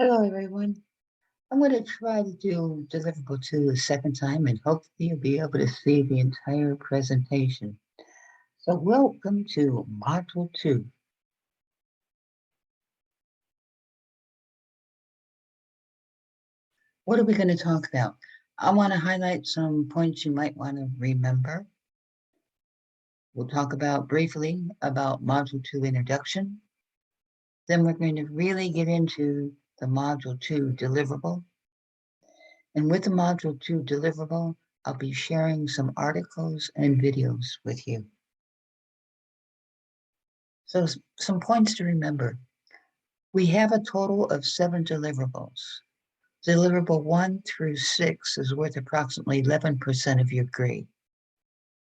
Hello, everyone. I'm going to try to do Deliverable 2 a second time, and hopefully you'll be able to see the entire presentation. So welcome to Module 2. What are we going to talk about? I want to highlight some points you might want to remember. We'll talk about briefly about Module 2 introduction. Then we're going to really get into the Module 2 deliverable. And with the Module 2 deliverable, I'll be sharing some articles and videos with you. So some points to remember. We have a total of 7 deliverables. Deliverable 1 through 6 is worth approximately 11% of your grade.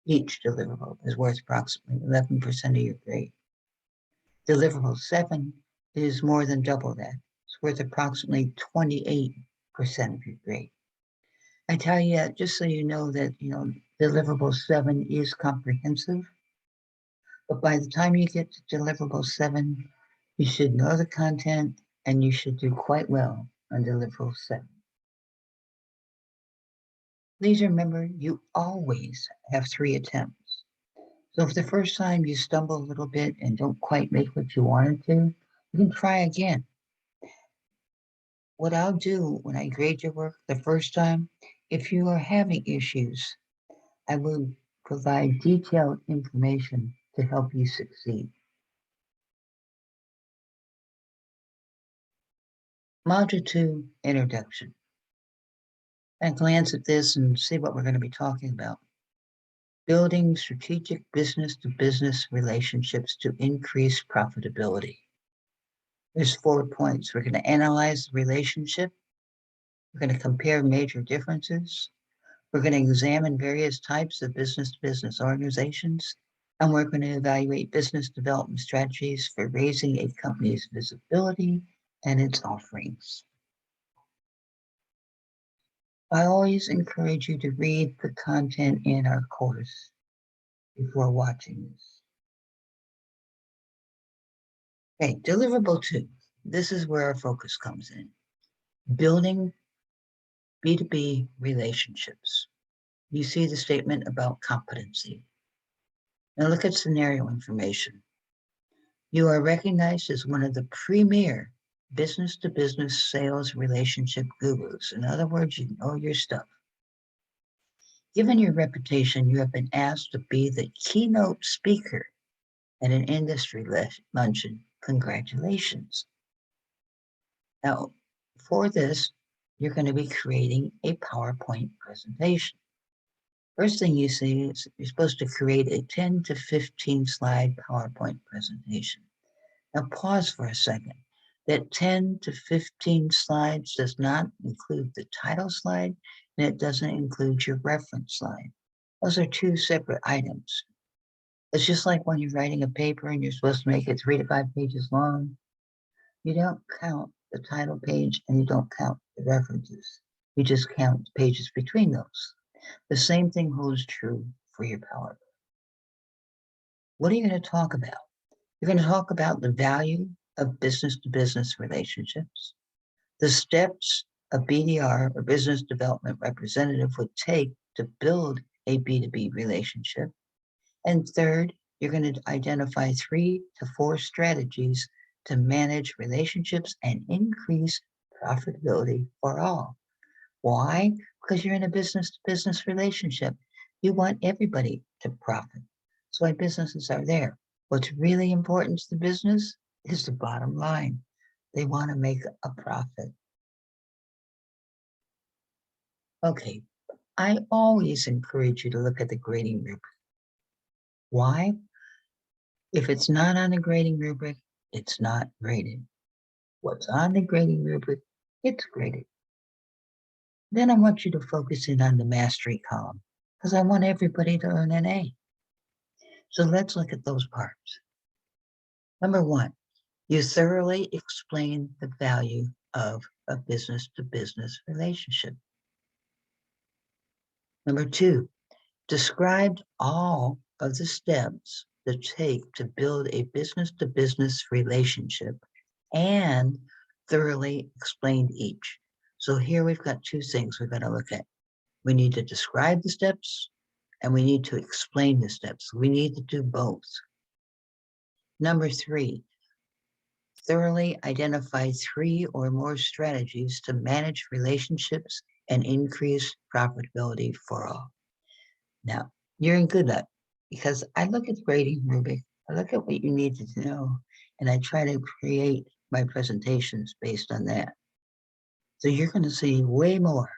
Each deliverable is worth approximately 11% of your grade. Deliverable 7 is more than double that. It's worth approximately 28% of your grade. I tell you that just so you know that, deliverable 7 is comprehensive. But by the time you get to deliverable 7, you should know the content and you should do quite well on deliverable 7. Please remember, you always have 3 attempts. So if the first time you stumble a little bit and don't quite make what you wanted to, you can try again. What I'll do when I grade your work the first time, if you are having issues, I will provide detailed information to help you succeed. Module 2, Introduction. And glance at this and see what we're going to be talking about. Building strategic business-to-business relationships to increase profitability. There's 4 points. We're going to analyze the relationship. We're going to compare major differences. We're going to examine various types of business-to-business organizations. And we're going to evaluate business development strategies for raising a company's visibility and its offerings. I always encourage you to read the content in our course before watching this. Okay, deliverable 2. This is where our focus comes in. Building B2B relationships. You see the statement about competency. Now look at scenario information. You are recognized as one of the premier business-to-business sales relationship gurus. In other words, you know your stuff. Given your reputation, you have been asked to be the keynote speaker at an industry luncheon. Congratulations. Now, for this, you're going to be creating a PowerPoint presentation. First thing you see is you're supposed to create a 10 to 15 slide PowerPoint presentation. Now pause for a second. That 10 to 15 slides does not include the title slide, and it doesn't include your reference slide. Those are 2 separate items. It's just like when you're writing a paper and you're supposed to make it 3 to 5 pages long. You don't count the title page and you don't count the references. You just count the pages between those. The same thing holds true for your PowerPoint. What are you going to talk about? You're going to talk about the value of business-to-business relationships, the steps a BDR or business development representative would take to build a B2B relationship. And third, you're going to identify 3 to 4 strategies to manage relationships and increase profitability for all. Why? Because you're in a business-to-business relationship. You want everybody to profit. That's why businesses are there. What's really important to the business is the bottom line. They want to make a profit. Okay, I always encourage you to look at the grading rubric. Why? If it's not on the grading rubric, it's not graded. What's on the grading rubric, it's graded. Then I want you to focus in on the mastery column because I want everybody to earn an A. So let's look at those parts. Number 1, you thoroughly explain the value of a business-to-business relationship. Number 2, describe all of the steps that take to build a business-to-business relationship and thoroughly explained each. So here we've got two things we're going to look at. We need to describe the steps and we need to explain the steps. We need to do both. Number 3, thoroughly identify 3 or more strategies to manage relationships and increase profitability for all. Now, you're in good luck because I look at the grading rubric, I look at what you need to know, and I try to create my presentations based on that. So you're going to see way more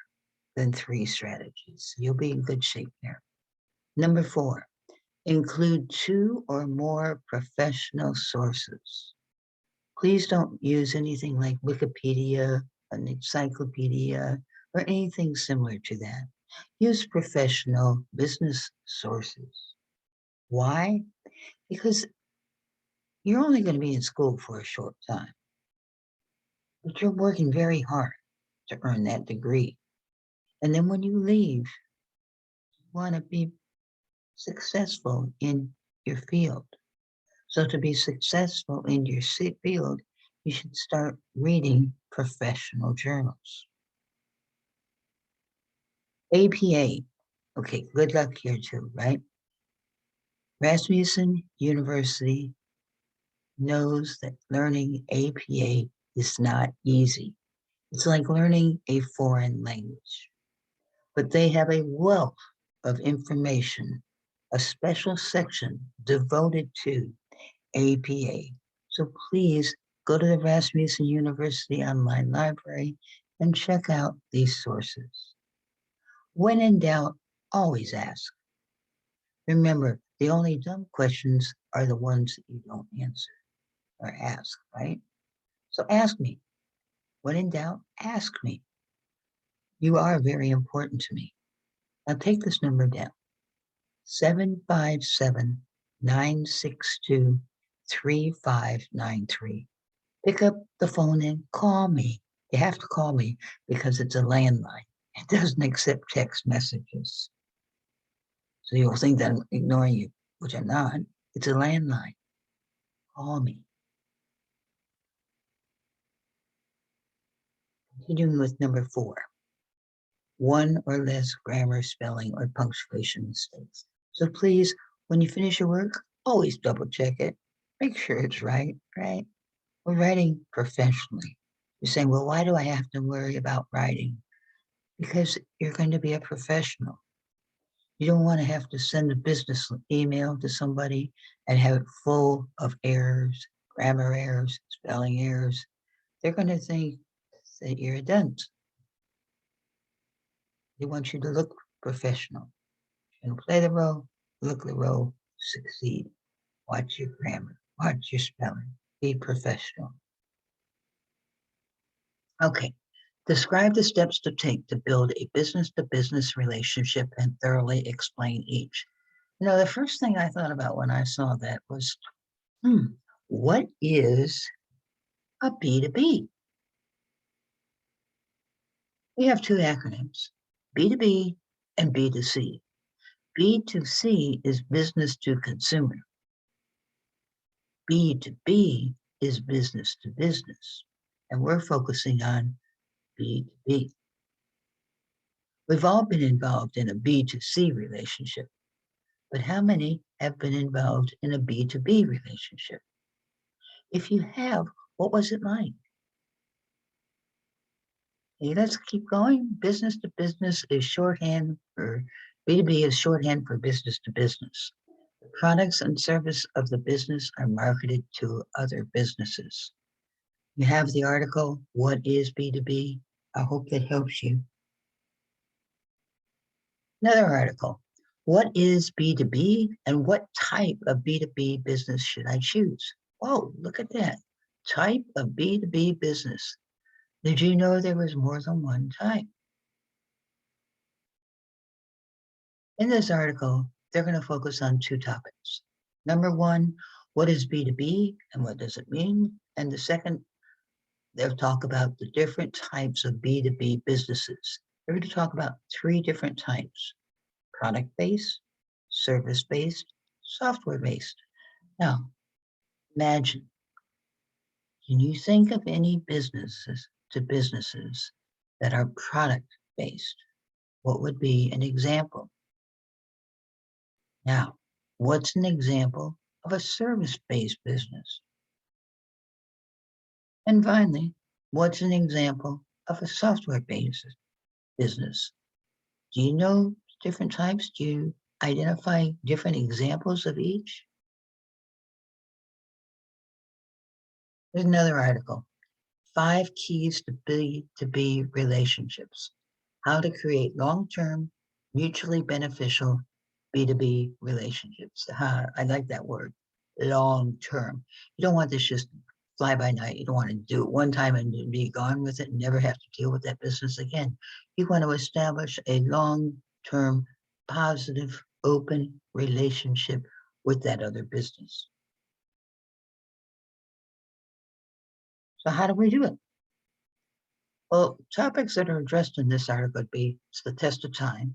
than 3 strategies. You'll be in good shape there. Number 4, include 2 or more professional sources. Please don't use anything like Wikipedia, an encyclopedia, or anything similar to that. Use professional business sources. Why? Because you're only going to be in school for a short time, but you're working very hard to earn that degree. And then when you leave, you want to be successful in your field. So to be successful in your field, you should start reading professional journals. APA. Okay, good luck here too, right? Rasmussen University knows that learning APA is not easy. It's like learning a foreign language. But they have a wealth of information, a special section devoted to APA. So please go to the Rasmussen University Online Library and check out these sources. When in doubt, always ask. Remember, the only dumb questions are the ones that you don't answer or ask, right? So ask me. When in doubt, ask me. You are very important to me. Now take this number down. 757-962-3593. Pick up the phone and call me. You have to call me because it's a landline. It doesn't accept text messages. So you'll think that I'm ignoring you, which I'm not. It's a landline. Call me. Continuing with number 4. 1 or less grammar, spelling, or punctuation mistakes. So please, when you finish your work, always double check it. Make sure it's right? We're writing professionally. You're saying, well, why do I have to worry about writing? Because you're going to be a professional. You don't want to have to send a business email to somebody and have it full of errors, grammar errors, spelling errors. They're going to think that you're a dunce. They want you to look professional. And play the role, look the role, succeed. Watch your grammar, watch your spelling, be professional. Okay, describe the steps to take to build a business-to-business relationship and thoroughly explain each. You know, the first thing I thought about when I saw that was, what is a B2B? We have 2 acronyms, B2B and B2C. B2C is business to consumer. B2B is business to business. And we're focusing on B2B. We've all been involved in a B2C relationship, but how many have been involved in a B2B relationship? If you have, what was it like? Hey, let's keep going. Business to business is shorthand for B2B is shorthand for business to business. The products and service of the business are marketed to other businesses. You have the article, What is B2B? I hope that helps you. Another article, What is B2B and what type of B2B business should I choose? Whoa, look at that. Type of B2B business. Did you know there was more than one type? In this article, they're going to focus on 2 topics. Number 1, what is B2B and what does it mean? And the second, they'll talk about the different types of B2B businesses. They're going to talk about 3 different types: product-based, service-based, software-based. Now, imagine Can you think of any businesses that are product based? What would be an example? Now, what's an example of a service based business? And finally, what's an example of a software based business? Do you know different types? Do you identify different examples of each? There's another article. 5 keys to B2B relationships. How to create long-term, mutually beneficial B2B relationships. I like that word, long-term. You don't want this just fly by night. You don't want to do it one time and be gone with it and never have to deal with that business again. You want to establish a long-term, positive, open relationship with that other business. So how do we do it? Well, topics that are addressed in this article would be it's the test of time.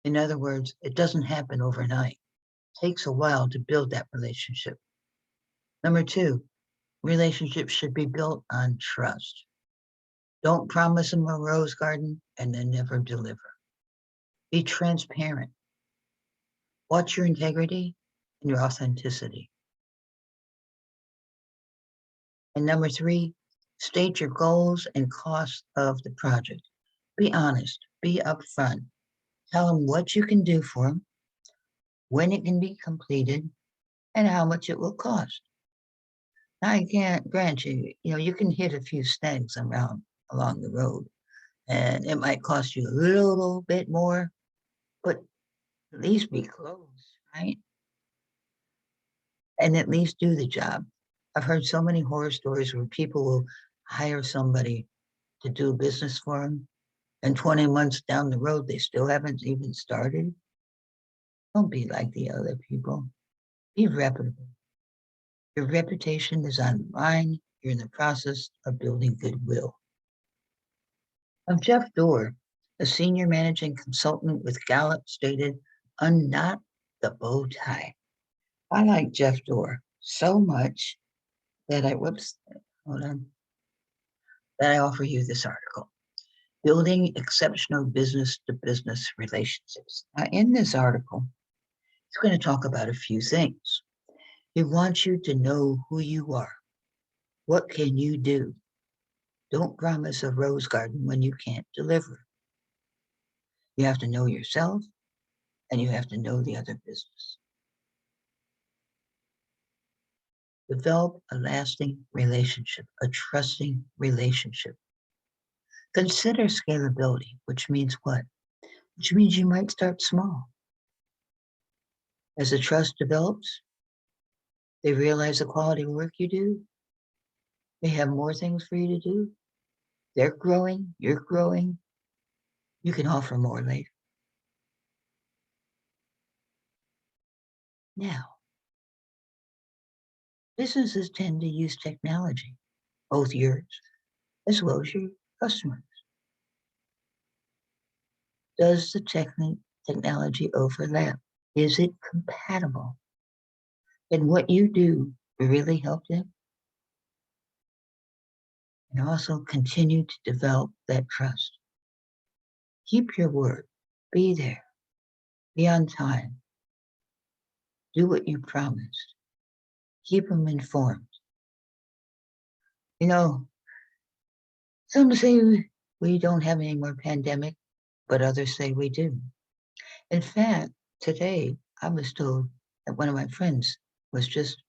In other words, it doesn't happen overnight. It takes a while to build that relationship. Number two, relationships should be built on trust. Don't promise them a rose garden and then never deliver. Be transparent. Watch your integrity and your authenticity. And number three, state your goals and costs of the project. Be honest, be upfront. Tell them what you can do for them, when it can be completed, and how much it will cost. Now, I can't grant you, you can hit a few snags around along the road, and it might cost you a little bit more, but at least be close, right? And at least do the job. I've heard so many horror stories where people will hire somebody to do business for them, and 20 months down the road, they still haven't even started. Don't be like the other people. Be reputable. Your reputation is on the line. You're in the process of building goodwill. Jeff Dorr, a senior managing consultant with Gallup, stated, unknot the bow tie. I like Jeff Dorr so much that hold on, that I offer you this article, Building Exceptional Business to Business Relationships. Now, in this article, he's going to talk about a few things. He wants you to know who you are. What can you do? Don't promise a rose garden when you can't deliver. You have to know yourself and you have to know the other business. Develop a lasting relationship, a trusting relationship. Consider scalability, which means what? Which means you might start small. As the trust develops, they realize the quality of work you do. They have more things for you to do. They're growing, you're growing. You can offer more later. Now, businesses tend to use technology, both yours as well as your customers. Does the technology overlap? Is it compatible? And what you do really help them? And also continue to develop that trust. Keep your word. Be there. Be on time. Do what you promised. Keep them informed. You know, some say we don't have any more pandemic, but others say we do. In fact, today I was told that one of my friends was just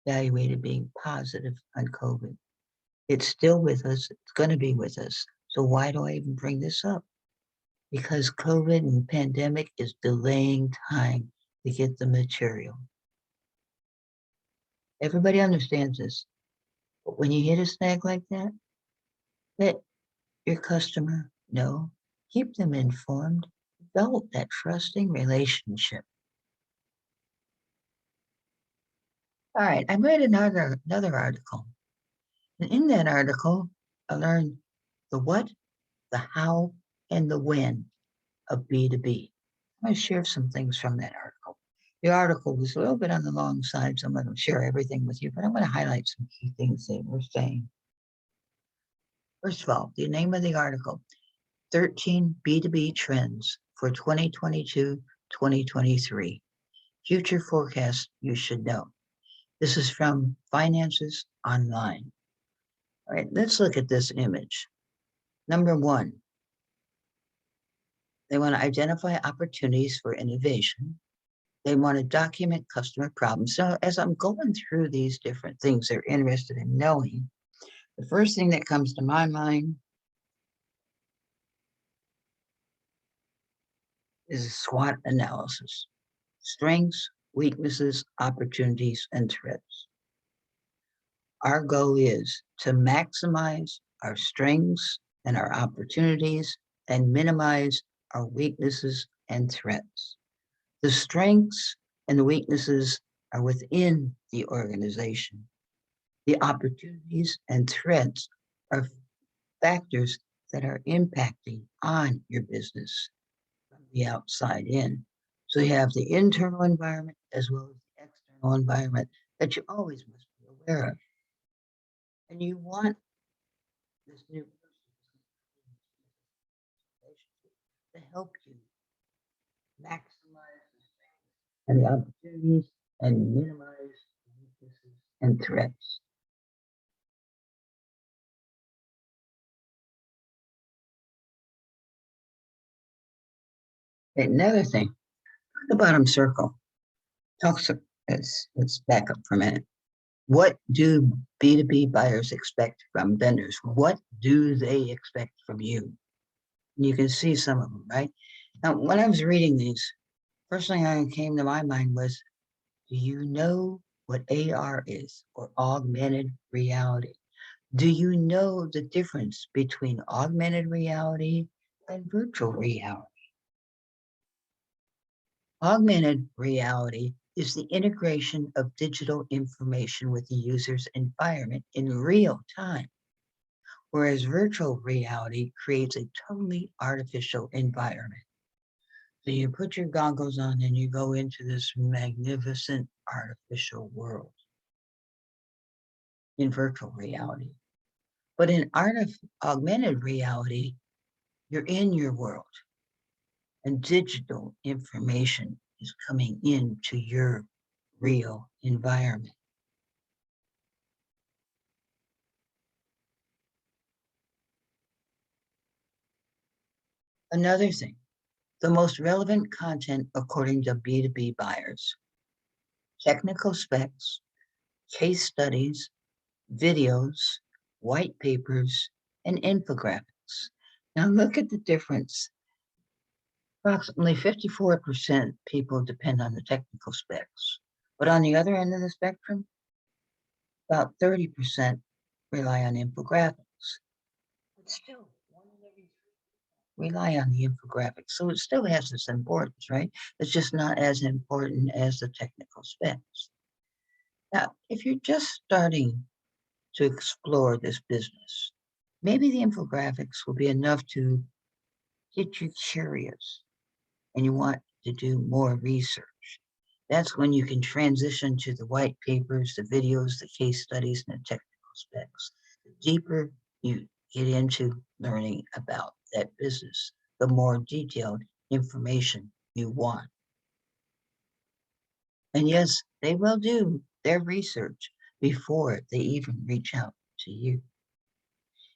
evaluated being positive on COVID. It's still with us. It's going to be with us. So why do I even bring this up? Because COVID and pandemic is delaying time to get the material. Everybody understands this. But when you hit a snag like that, let your customer know. Keep them informed. Develop that trusting relationship. All right, I read another article. And in that article, I learned the what, the how, and the when of B2B. I'm going to share some things from that article. The article was a little bit on the long side, so I'm going to share everything with you, but I'm going to highlight some key things they were saying. First of all, the name of the article, 13 B2B Trends for 2022-2023. Future Forecasts You Should Know. This is from Finances Online. All right, let's look at this image. Number one, they want to identify opportunities for innovation. They want to document customer problems. So as I'm going through these different things they're interested in knowing, the first thing that comes to my mind is a SWOT analysis. Strengths, weaknesses, opportunities, and threats. Our goal is to maximize our strengths and our opportunities and minimize our weaknesses and threats. The strengths and the weaknesses are within the organization. The opportunities and threats are factors that are impacting on your business from the outside in. So you have the internal environment as well as the external environment that you always must be aware of. And you want this new person to help you maximize the strengths and the opportunities and minimize the weaknesses and threats. Another thing, the bottom circle talks. Let's back up for a minute. What do B2B buyers expect from vendors? What do they expect from you? And you can see some of them, right? Now, when I was reading these, first thing that came to my mind was, do you know what AR is, or augmented reality? Do you know the difference between augmented reality and virtual reality? Augmented reality is the integration of digital information with the user's environment in real time, whereas virtual reality creates a totally artificial environment. So you put your goggles on and you go into this magnificent artificial world in virtual reality. But in augmented reality, you're in your world and digital information is coming into your real environment. Another thing, the most relevant content according to B2B buyers, technical specs, case studies, videos, white papers, and infographics. Now look at the difference. Approximately 54% people depend on the technical specs. But on the other end of the spectrum, about 30% rely on infographics. But still, one in every three rely on the infographics. So it still has its importance, right? It's just not as important as the technical specs. Now, if you're just starting to explore this business, maybe the infographics will be enough to get you curious and you want to do more research. That's when you can transition to the white papers, the videos, the case studies, and the technical specs. The deeper you get into learning about that business, the more detailed information you want. And yes, they will do their research before they even reach out to you.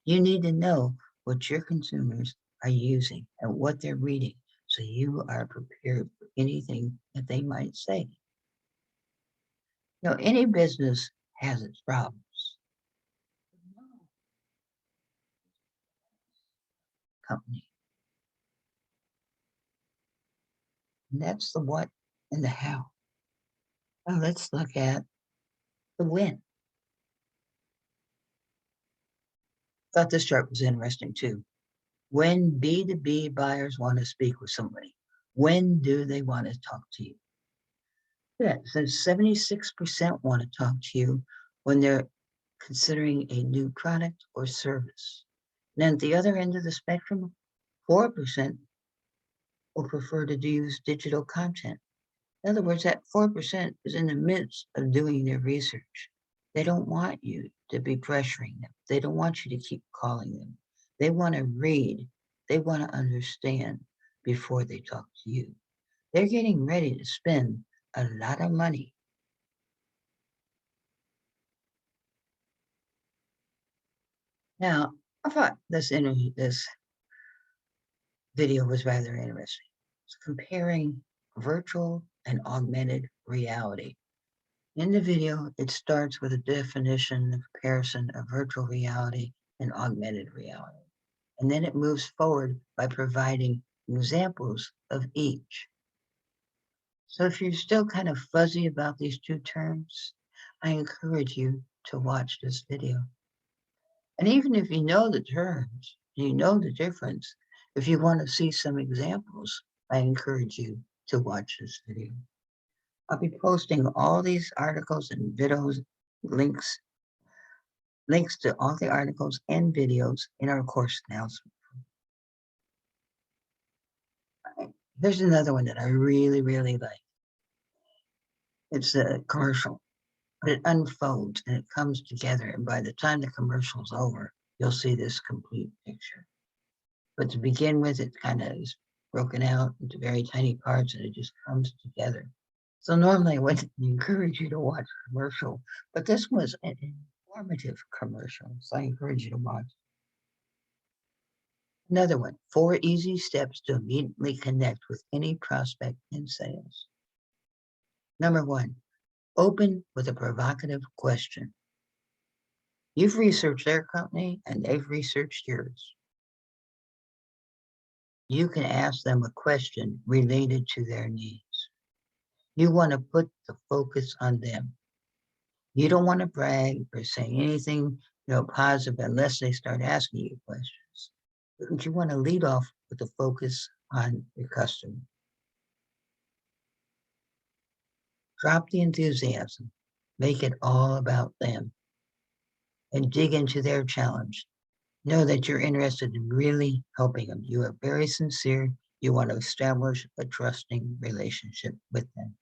You need to know what your consumers are using and what they're reading so you are prepared for anything that they might say. Any business has its problems. Company. And that's the what and the how. Well, let's look at the when. Thought this chart was interesting too. When B2B buyers want to speak with somebody, when do they want to talk to you? Yeah, so 76% want to talk to you when they're considering a new product or service. And then at the other end of the spectrum, 4% will prefer to use digital content. In other words, that 4% is in the midst of doing their research. They don't want you to be pressuring them. They don't want you to keep calling them. They want to read. They want to understand before they talk to you. They're getting ready to spend a lot of money. Now, I thought this video was rather interesting. It's comparing virtual and augmented reality. In the video, it starts with a definition and comparison of virtual reality and augmented reality. And then it moves forward by providing examples of each. So if you're still kind of fuzzy about these two terms, I encourage you to watch this video. And even if you know the terms, you know the difference, if you want to see some examples, I encourage you to watch this video. I'll be posting all these articles and videos, links, links to all the articles and videos in our course announcement. Here's another one that I really, really like. It's a commercial, but it unfolds and it comes together. And by the time the commercial's over, you'll see this complete picture. But to begin with, it kind of is broken out into very tiny parts and it just comes together. So normally I wouldn't encourage you to watch a commercial, but this was an informative commercial. So I encourage you to watch. Another one, 4 easy steps to immediately connect with any prospect in sales. Number 1, open with a provocative question. You've researched their company and they've researched yours. You can ask them a question related to their needs. You want to put the focus on them. You don't want to brag or say anything, positive unless they start asking you questions. But you want to lead off with the focus on your customer. Drop the enthusiasm. Make it all about them and dig into their challenge. Know that you're interested in really helping them. You are very sincere. You want to establish a trusting relationship with them.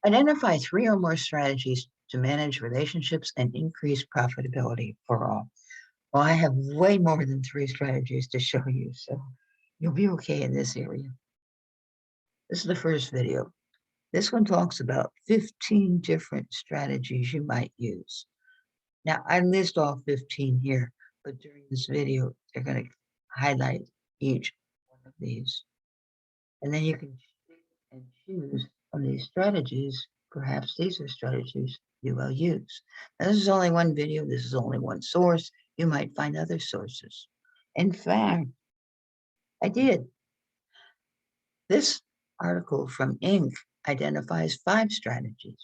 Identify 3 or more strategies to manage relationships and increase profitability for all. Well, I have way more than 3 strategies to show you, so you'll be okay in this area. This is the first video. This one talks about 15 different strategies you might use. Now, I list all 15 here, but during this video, they're going to highlight each one of these. And then you can and choose from these strategies. Perhaps these are strategies you will use. Now, this is only one video. This is only one source. You might find other sources. In fact, I did. This article from Inc. identifies 5 strategies.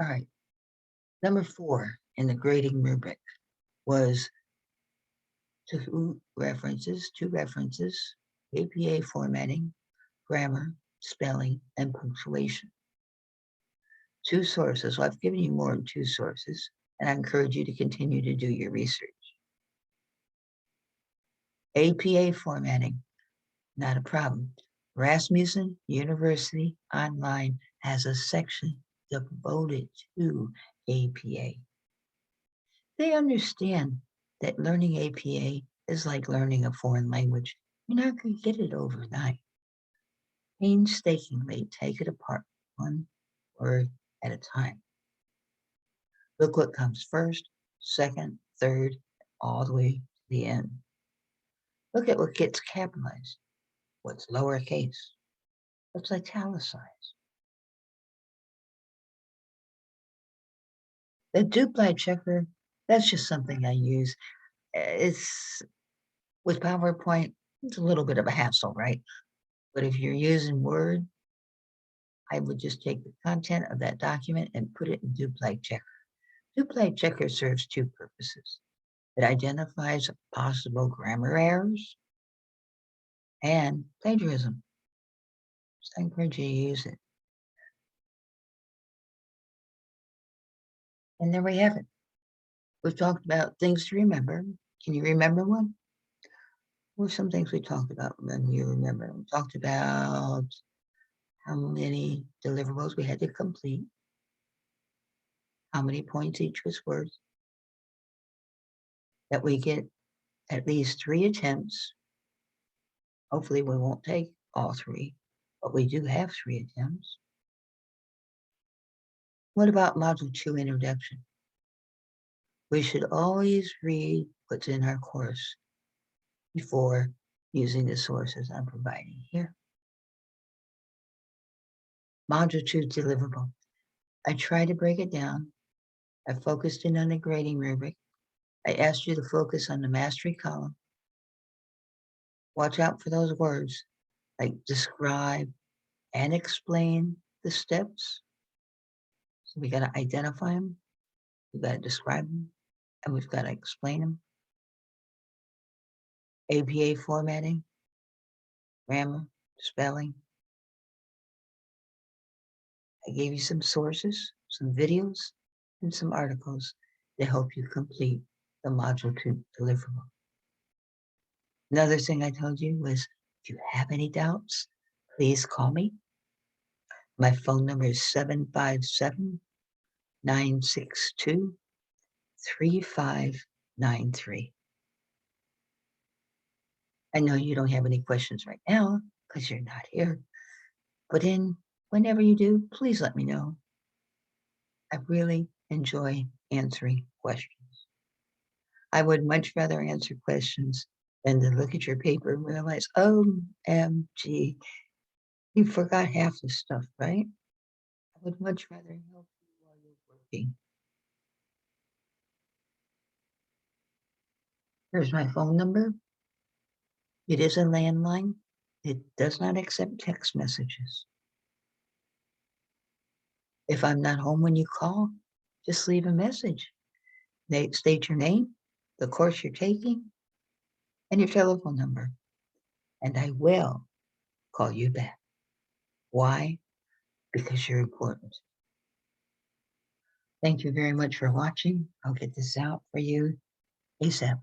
All right. Number 4 in the grading rubric was two references, APA formatting, grammar, spelling, and punctuation. 2 sources. Well, I've given you more than 2 sources, and I encourage you to continue to do your research. APA formatting, not a problem. Rasmussen University Online has a section devoted to APA. They understand that learning APA is like learning a foreign language. You're not going to get it overnight. Painstakingly take it apart one word at a time. Look what comes first, second, third, all the way to the end. Look at what gets capitalized, what's lowercase, what's italicized. The duplicate checker, that's just something I use. It's with PowerPoint, it's a little bit of a hassle, right? But if you're using Word, I would just take the content of that document and put it in duplicate checker. Duplicate checker serves 2 purposes. It identifies possible grammar errors and plagiarism. So I encourage you to use it. And there we have it. We've talked about things to remember. Can you remember one? were some things we talked about when you remember. We talked about how many deliverables we had to complete, how many points each was worth, that we get at least 3 attempts. Hopefully we won't take all 3, but we do have 3 attempts. What about Module 2 Introduction? We should always read what's in our course before using the sources I'm providing here. Module 2 Deliverable. I try to break it down. I focused in on the grading rubric. I asked you to focus on the mastery column. Watch out for those words like describe and explain the steps. So we got to identify them, we got to describe them, and we've got to explain them. APA formatting, grammar, spelling. I gave you some sources, some videos, and some articles to help you complete the Module 2 deliverable. Another thing I told you was, if you have any doubts, please call me. My phone number is 757-962-3593. I know you don't have any questions right now because you're not here, but whenever you do, please let me know. I really enjoy answering questions. I would much rather answer questions than to look at your paper and realize, OMG, you forgot half the stuff, right? I would much rather help you while you're working. Here's my phone number. It is a landline. It does not accept text messages. If I'm not home when you call, just leave a message. State your name, the course you're taking, and your telephone number, and I will call you back. Why? Because you're important. Thank you very much for watching. I'll get this out for you ASAP.